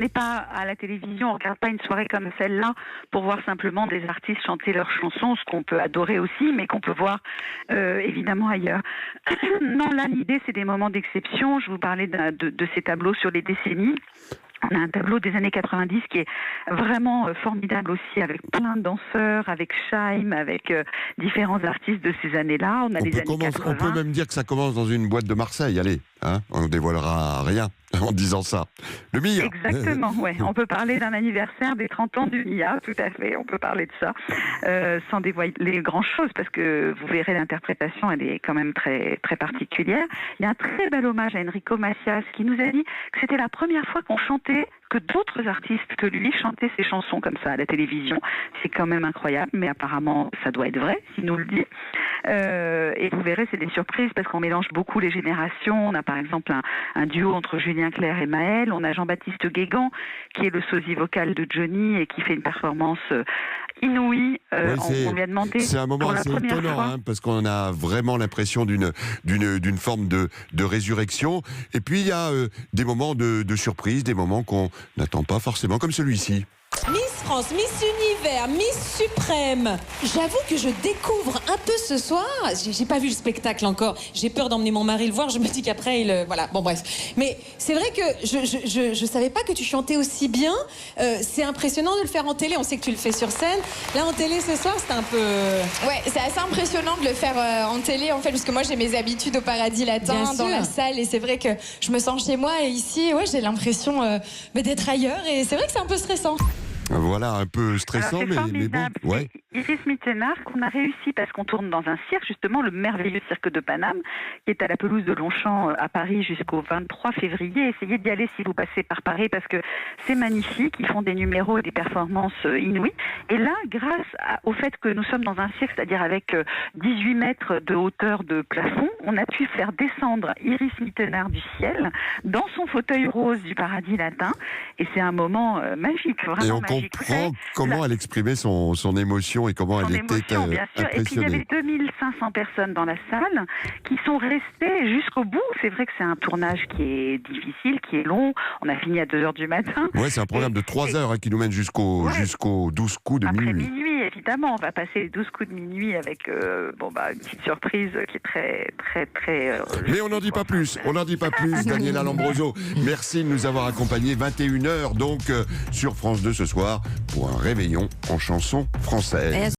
n'est pas à la télévision, on ne regarde pas une soirée comme celle-là pour voir simplement des artistes chanter leurs chansons, ce qu'on peut adorer aussi, mais qu'on peut voir évidemment ailleurs. Non, là, l'idée, c'est des moments d'exception. Je vous parlais de ces tableaux sur les décennies. On a un tableau des années 90 qui est vraiment formidable aussi, avec plein de danseurs, avec Chaim, avec différents artistes de ces années-là. On a les années 80. On peut même dire que ça commence dans une boîte de Marseille, allez, hein, on ne dévoilera rien en disant ça. Le MIA. Exactement, ouais. On peut parler d'un anniversaire des 30 ans du MIA, tout à fait, on peut parler de ça, sans dévoiler grand-chose, parce que vous verrez, l'interprétation, elle est quand même très, très particulière. Il y a un très bel hommage à Enrico Macias, qui nous a dit que c'était la première fois qu'on chantait, que d'autres artistes que lui chantaient ses chansons comme ça à la télévision. C'est quand même incroyable, mais apparemment, ça doit être vrai, s'il nous le dit. Et vous verrez, c'est des surprises parce qu'on mélange beaucoup les générations. On a par exemple un duo entre Julien Clerc et Maël. On a Jean-Baptiste Guégan qui est le sosie vocal de Johnny et qui fait une performance inouïe. On lui a demandé. C'est un moment assez étonnant, hein, parce qu'on a vraiment l'impression d'une forme de résurrection. Et puis il y a des moments de surprise, des moments qu'on n'attend pas forcément, comme celui-ci. Miss France, Miss Univers, Miss Suprême. J'avoue que je découvre un peu ce soir. J'ai pas vu le spectacle encore. J'ai peur d'emmener mon mari le voir. Je me dis qu'après, voilà. Bon, bref. Mais c'est vrai que je savais pas que tu chantais aussi bien. C'est impressionnant de le faire en télé. On sait que tu le fais sur scène. Là, en télé, ce soir, c'était un peu... Ouais, c'est assez impressionnant de le faire en télé, en fait, parce que moi, j'ai mes habitudes au Paradis Latin, dans la salle. Et c'est vrai que je me sens chez moi. Et ici, ouais, j'ai l'impression d'être ailleurs. Et c'est vrai que c'est un peu stressant. Voilà, un peu stressant, mais bon. Ouais. Iris Mittenard, qu'on a réussi parce qu'on tourne dans un cirque, justement, le merveilleux cirque de Paname, qui est à la pelouse de Longchamp à Paris jusqu'au 23 février. Essayez d'y aller si vous passez par Paris parce que c'est magnifique. Ils font des numéros et des performances inouïes. Et là, grâce au fait que nous sommes dans un cirque, c'est-à-dire avec 18 mètres de hauteur de plafond, on a pu faire descendre Iris Mittenard du ciel dans son fauteuil rose du Paradis Latin. Et c'est un moment magique, vraiment et on magique. comprend comment elle exprimait son émotion et comment elle était bien sûr. Et puis il y avait 2500 personnes dans la salle qui sont restées jusqu'au bout. C'est vrai que c'est un tournage qui est difficile, qui est long. On a fini à 2h du matin. Ouais, c'est un programme de 3 heures qui nous mène jusqu'aux 12 coups de Après minuit. Évidemment, on va passer les 12 coups de minuit avec une petite surprise qui est très, très, très... Mais on n'en dit pas plus, Daniela Lambroso. Merci de nous avoir accompagnés. 21h donc sur France 2 ce soir pour un réveillon en chanson française.